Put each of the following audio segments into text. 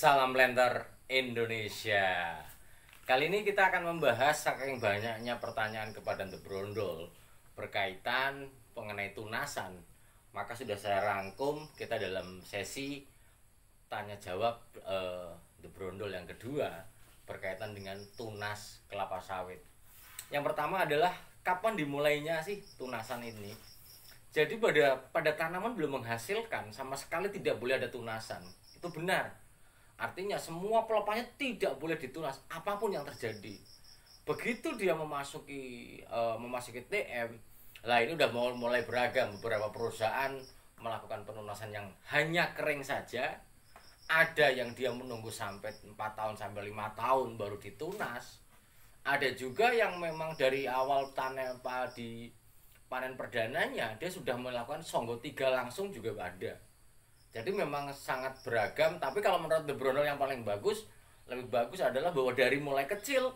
Salam Lenter Indonesia. Kali ini kita akan membahas saking banyaknya pertanyaan kepada The Brondol berkaitan mengenai tunasan. Maka sudah saya rangkum kita dalam sesi tanya jawab The Brondol yang kedua berkaitan dengan tunas kelapa sawit. Yang pertama adalah kapan dimulainya sih tunasan ini? Jadi pada tanaman belum menghasilkan sama sekali tidak boleh ada tunasan. Itu benar. Artinya semua pelepahnya tidak boleh ditunas apapun yang terjadi. Begitu dia memasuki TM, lah ini udah mulai beragam. Beberapa perusahaan melakukan penunasan yang hanya kering saja. Ada yang dia menunggu sampai 4 tahun sampai 5 tahun baru ditunas. Ada juga yang memang dari awal panen perdananya dia sudah melakukan songgo 3 langsung juga ada. Jadi memang sangat beragam, tapi kalau menurut The Brondol yang paling bagus, lebih bagus adalah bahwa dari mulai kecil,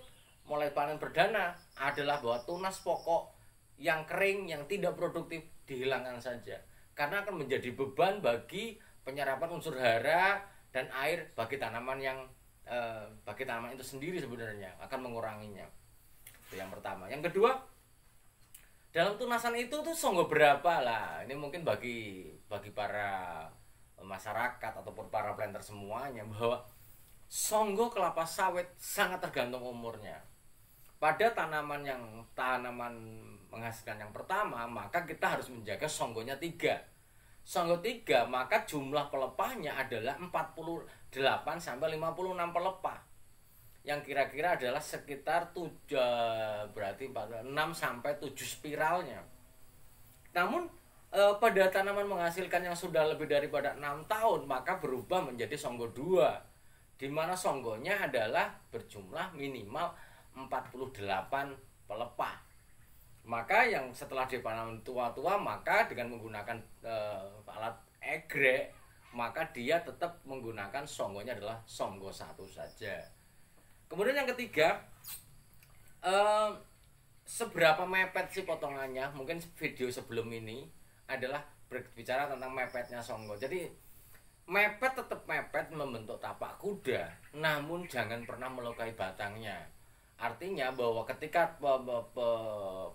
mulai panen perdana adalah bahwa tunas pokok yang kering, yang tidak produktif dihilangkan saja. Karena akan menjadi beban bagi penyerapan unsur hara dan air bagi tanaman itu sendiri sebenarnya akan menguranginya. Itu yang pertama. Yang kedua, dalam tunasan itu tuh songgo berapa lah? Ini mungkin bagi para masyarakat ataupun para planter semuanya bahwa songgo kelapa sawit sangat tergantung umurnya. Pada tanaman menghasilkan yang pertama, maka kita harus menjaga songgonya 3. Songgo 3, maka jumlah pelepahnya adalah 48 sampai 56 pelepah. Yang kira-kira adalah sekitar 6 sampai 7 spiralnya. Namun pada tanaman menghasilkan yang sudah lebih daripada 6 tahun maka berubah menjadi songgo 2, di mana songgonya adalah berjumlah minimal 48 pelepah. Maka yang setelah dipanen tua-tua maka dengan menggunakan alat egrek maka dia tetap menggunakan songgonya adalah songgo 1 saja. Kemudian yang ketiga, seberapa mepet sih potongannya? Mungkin video sebelum ini adalah berbicara tentang mepetnya songgo. Jadi mepet tetap mepet membentuk tapak kuda, namun jangan pernah melukai batangnya. Artinya bahwa ketika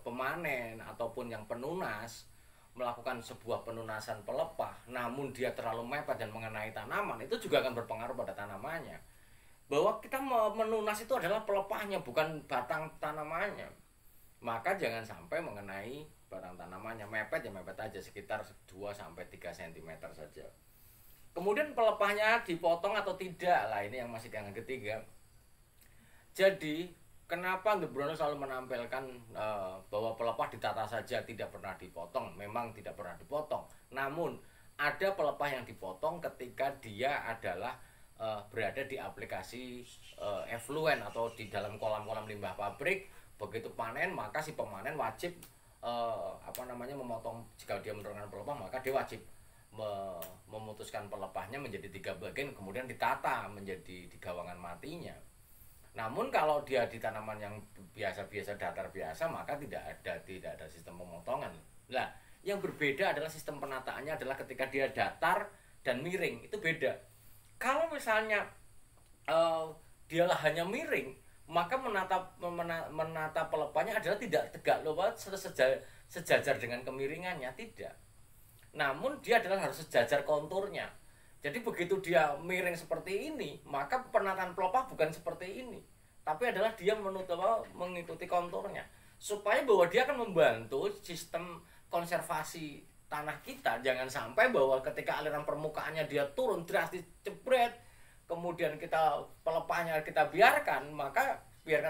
pemanen ataupun yang penunas melakukan sebuah penunasan pelepah, namun dia terlalu mepet dan mengenai tanaman, itu juga akan berpengaruh pada tanamannya. Bahwa kita menunas itu adalah pelepahnya, bukan batang tanamannya. Maka jangan sampai mengenai batang tanamannya. Mepet ya mepet aja, sekitar 2 sampai 3 cm saja. Kemudian pelepahnya dipotong atau tidak, lah ini yang masih yang ketiga. Jadi kenapa The Brondol selalu menampilkan bahwa pelepah ditata saja, tidak pernah dipotong? Memang tidak pernah dipotong, namun ada pelepah yang dipotong ketika dia adalah berada di aplikasi effluent atau di dalam kolam-kolam limbah pabrik. Begitu panen maka si pemanen wajib memotong. Jika dia menurunkan pelepah maka dia wajib memutuskan pelepahnya menjadi 3 bagian, kemudian ditata menjadi di gawangan matinya. Namun kalau dia di tanaman yang biasa-biasa, datar biasa, maka tidak ada sistem pemotongan. Nah, yang berbeda adalah sistem penataannya adalah ketika dia datar dan miring, itu beda. Kalau misalnya dialah hanya miring, maka menata pelepahnya adalah tidak tegak lurus sejajar dengan kemiringannya, tidak. Namun dia adalah harus sejajar konturnya. Jadi begitu dia miring seperti ini, maka penataan pelepah bukan seperti ini, tapi adalah dia mengikuti konturnya, supaya bahwa dia akan membantu sistem konservasi tanah kita. Jangan sampai bahwa ketika aliran permukaannya dia turun drastis jebret, kemudian pelepahnya kita biarkan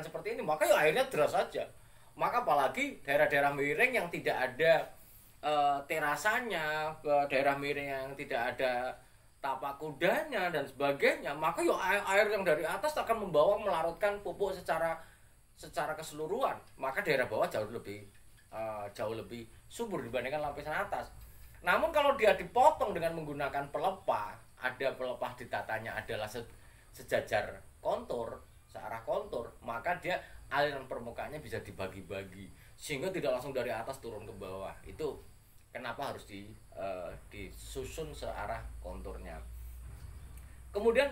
seperti ini, maka ya akhirnya deras saja. Maka apalagi daerah-daerah miring yang tidak ada terasanya, daerah miring yang tidak ada tapak kudanya dan sebagainya, maka ya air yang dari atas akan melarutkan pupuk secara keseluruhan. Maka daerah bawah jauh lebih subur dibandingkan lapisan atas. Namun kalau dia dipotong dengan menggunakan pelepah, ada pelepah ditatanya adalah sejajar kontur, searah kontur, maka dia aliran permukaannya bisa dibagi-bagi sehingga tidak langsung dari atas turun ke bawah. Itu kenapa harus disusun searah konturnya. Kemudian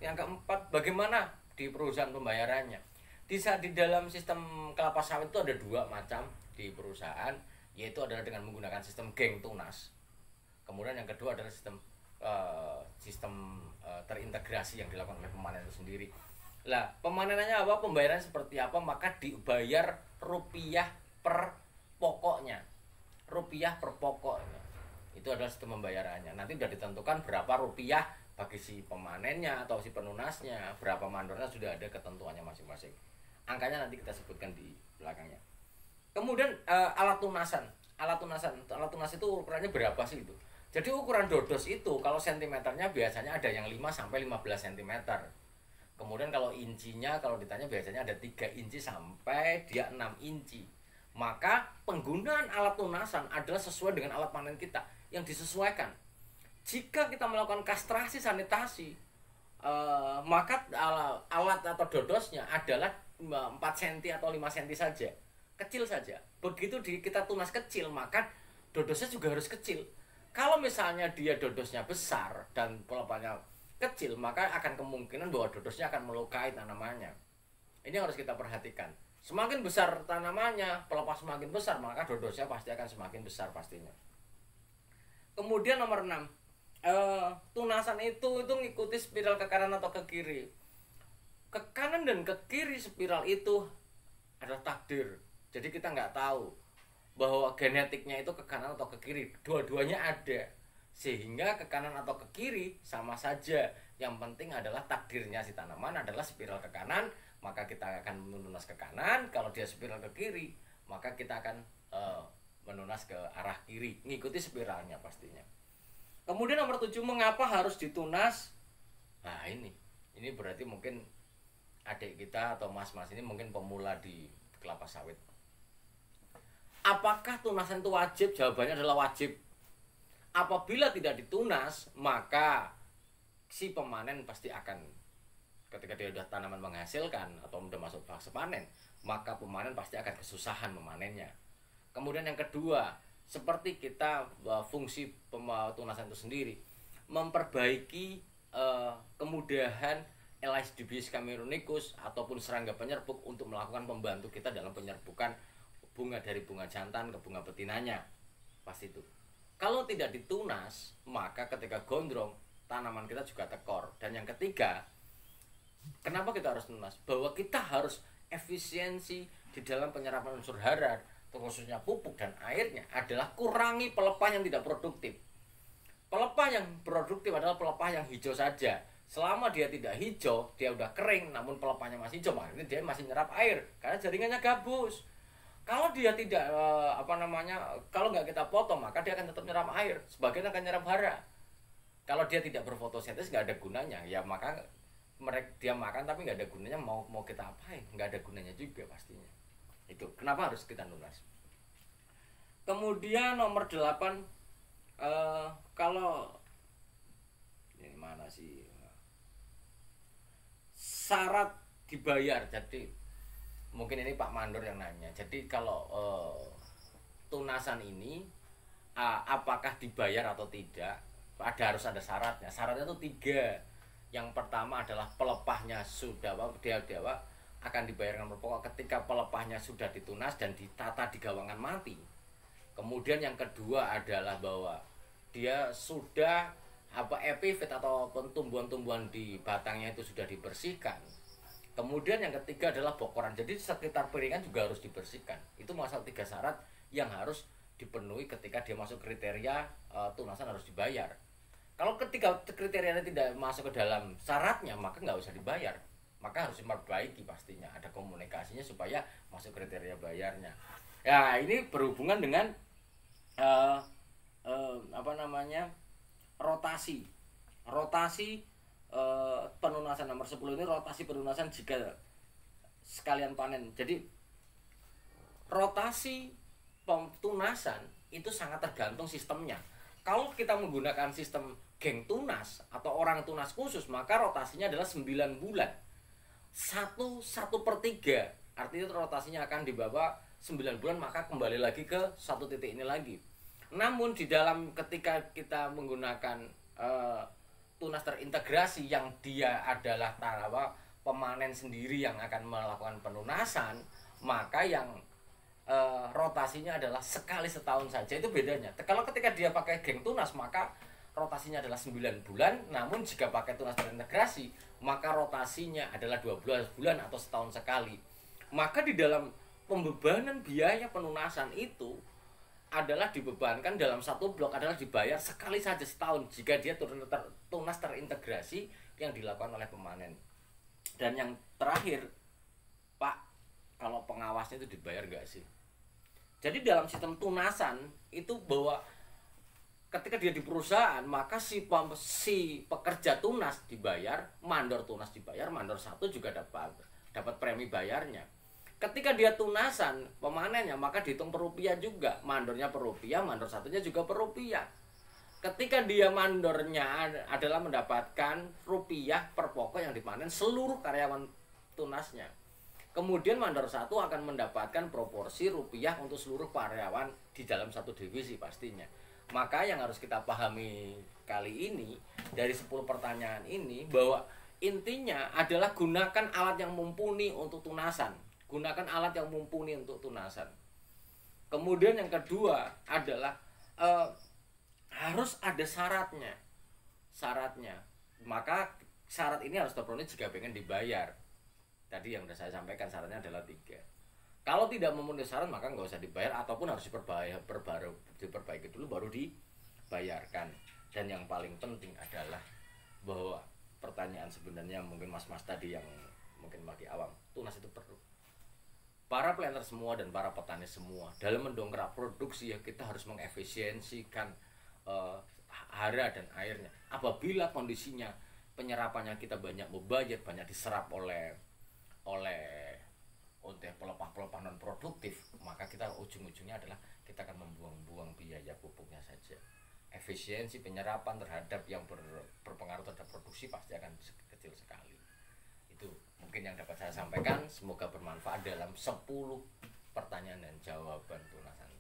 yang keempat, bagaimana di perusahaan pembayarannya? Di dalam sistem kelapa sawit itu ada dua macam di perusahaan, yaitu adalah dengan menggunakan sistem geng tunas. Kemudian yang kedua adalah sistem terintegrasi yang dilakukan oleh pemanen itu sendiri. Lah, pemanenannya apa? Pembayaran seperti apa? Maka dibayar rupiah per pokoknya. Rupiah per pokoknya. Itu adalah sistem pembayarannya. Nanti sudah ditentukan berapa rupiah bagi si pemanennya atau si penunasnya, berapa mandornya, sudah ada ketentuannya masing-masing. Angkanya nanti kita sebutkan di belakangnya. Kemudian alat tunasan. Alat tunas itu ukurannya berapa sih itu? Jadi ukuran dodos itu kalau sentimeternya biasanya ada yang 5 sampai 15 cm. Kemudian kalau incinya, kalau ditanya biasanya ada 3 inci sampai dia 6 inci. Maka penggunaan alat tunasan adalah sesuai dengan alat panen kita yang disesuaikan. Jika kita melakukan kastrasi sanitasi, maka alat atau dodosnya adalah 4 cm atau 5 cm saja, kecil saja. Begitu kita tunas kecil, maka dodosnya juga harus kecil. Kalau misalnya dia dodosnya besar dan pelepahnya kecil, maka akan kemungkinan bahwa dodosnya akan melukai tanamannya. Ini harus kita perhatikan. Semakin besar tanamannya, pelepah semakin besar, maka dodosnya pasti akan semakin besar pastinya. Kemudian nomor 6, tunasan itu ngikuti spiral ke kanan atau ke kiri. Ke kanan dan ke kiri spiral itu adalah takdir. Jadi kita nggak tahu bahwa genetiknya itu ke kanan atau ke kiri. Dua-duanya ada. Sehingga ke kanan atau ke kiri sama saja. Yang penting adalah takdirnya si tanaman adalah spiral ke kanan, maka kita akan menunas ke kanan. Kalau dia spiral ke kiri, maka kita akan menunas ke arah kiri, ngikuti spiralnya pastinya. Kemudian nomor 7, mengapa harus ditunas? Nah ini berarti mungkin adik kita atau mas-mas ini mungkin pemula di kelapa sawit. Apakah tunasan itu wajib? Jawabannya adalah wajib. Apabila tidak ditunas, maka si pemanen pasti akan, ketika dia sudah tanaman menghasilkan atau sudah masuk fase panen, maka pemanen pasti akan kesusahan memanennya. Kemudian yang kedua, seperti kita fungsi tunasan itu sendiri, memperbaiki kemudahan Elaeobius camerunicus ataupun serangga penyerbuk untuk melakukan pembantu kita dalam penyerbukan bunga dari bunga jantan ke bunga betinanya. Pasti itu. Kalau tidak ditunas, maka ketika gondrong, tanaman kita juga tekor. Dan yang ketiga, kenapa kita harus tunas? Bahwa kita harus efisiensi di dalam penyerapan unsur hara, khususnya pupuk dan airnya, adalah kurangi pelepah yang tidak produktif. Pelepah yang produktif adalah pelepah yang hijau saja. Selama dia tidak hijau, dia udah kering, namun pelepahnya masih hijau, makanya dia masih nyerap air, karena jaringannya gabus. Kalau dia tidak kalau nggak kita potong, maka dia akan tetap nyerap air, sebagian akan nyerap hara. Kalau dia tidak berfotosintesis, nggak ada gunanya, ya maka dia makan tapi nggak ada gunanya, mau kita apain, nggak ada gunanya juga pastinya. Itu kenapa harus kita nunas. Kemudian nomor 8, kalau ini mana sih, syarat dibayar. Jadi mungkin ini Pak Mandor yang nanya. Jadi kalau tunasan ini apakah dibayar atau tidak, harus ada syaratnya. Syaratnya itu 3. Yang pertama adalah pelepahnya sudah dia akan dibayarkan per pokok ketika pelepahnya sudah ditunas dan ditata di gawangan mati. Kemudian yang kedua adalah bahwa dia sudah epifit ataupun tumbuhan-tumbuhan di batangnya itu sudah dibersihkan. Kemudian yang ketiga adalah bokoran. Jadi sekitar piringan juga harus dibersihkan. Itu masalah 3 syarat yang harus dipenuhi ketika dia masuk kriteria tunasan harus dibayar. Kalau ketika kriterianya tidak masuk ke dalam syaratnya, maka nggak usah dibayar. Maka harus diperbaiki pastinya. Ada komunikasinya supaya masuk kriteria bayarnya. Ya ini berhubungan dengan rotasi penunasan nomor 10 ini, rotasi penunasan jika sekalian panen. Jadi rotasi penunasan itu sangat tergantung sistemnya. Kalau kita menggunakan sistem geng tunas atau orang tunas khusus, maka rotasinya adalah 9 bulan. 1/3. Artinya rotasinya akan dibawa 9 bulan, maka kembali lagi ke satu titik ini lagi. Namun di dalam ketika kita menggunakan tunas terintegrasi yang dia adalah pemanen sendiri yang akan melakukan penunasan, maka yang rotasinya adalah sekali setahun saja. Itu bedanya. Kalau ketika dia pakai geng tunas, maka rotasinya adalah 9 bulan. Namun jika pakai tunas terintegrasi, maka rotasinya adalah 12 bulan atau setahun sekali. Maka di dalam pembebanan biaya penunasan itu adalah dibebankan dalam satu blok adalah dibayar sekali saja setahun jika dia tunas terintegrasi yang dilakukan oleh pemanen. Dan yang terakhir, Pak, kalau pengawasnya itu dibayar nggak sih? Jadi dalam sistem tunasan itu bahwa ketika dia di perusahaan, maka si pekerja tunas dibayar, mandor tunas dibayar, mandor satu juga dapat premi bayarnya. Ketika dia tunasan pemanennya, maka dihitung per rupiah juga, mandornya per rupiah, mandor satunya juga per rupiah. Ketika dia mandornya adalah mendapatkan rupiah per pokok yang dipanen seluruh karyawan tunasnya. Kemudian mandor satu akan mendapatkan proporsi rupiah untuk seluruh karyawan di dalam satu divisi pastinya. Maka yang harus kita pahami kali ini dari 10 pertanyaan ini, bahwa intinya adalah gunakan alat yang mumpuni untuk tunasan. Gunakan alat yang mumpuni untuk tunasan. Kemudian yang kedua adalah harus ada syaratnya. Maka syarat ini harus terpenuhi jika pengen dibayar. Tadi yang sudah saya sampaikan syaratnya adalah 3. Kalau tidak memenuhi syarat, maka nggak usah dibayar, ataupun harus diperbaiki dulu baru dibayarkan. Dan yang paling penting adalah bahwa pertanyaan sebenarnya mungkin mas-mas tadi yang mungkin bagi awam, tunas itu perlu. Para planter semua dan para petani semua dalam mendongkrak produksi, ya kita harus mengefisiensikan hara dan airnya. Apabila kondisinya penyerapannya kita banyak mubazir, banyak diserap oleh pelepah-pelepah non produktif, maka kita ujung-ujungnya adalah kita akan membuang-buang biaya pupuknya saja. Efisiensi penyerapan terhadap yang berpengaruh terhadap produksi pasti akan kecil sekali. Itu mungkin yang dapat saya sampaikan. Semoga bermanfaat dalam 10 pertanyaan dan jawaban tunasan.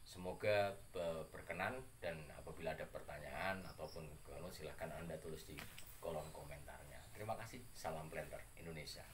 Semoga berkenan, dan apabila ada pertanyaan ataupun silahkan Anda tulis di kolom komentarnya. Terima kasih. Salam Planter Indonesia.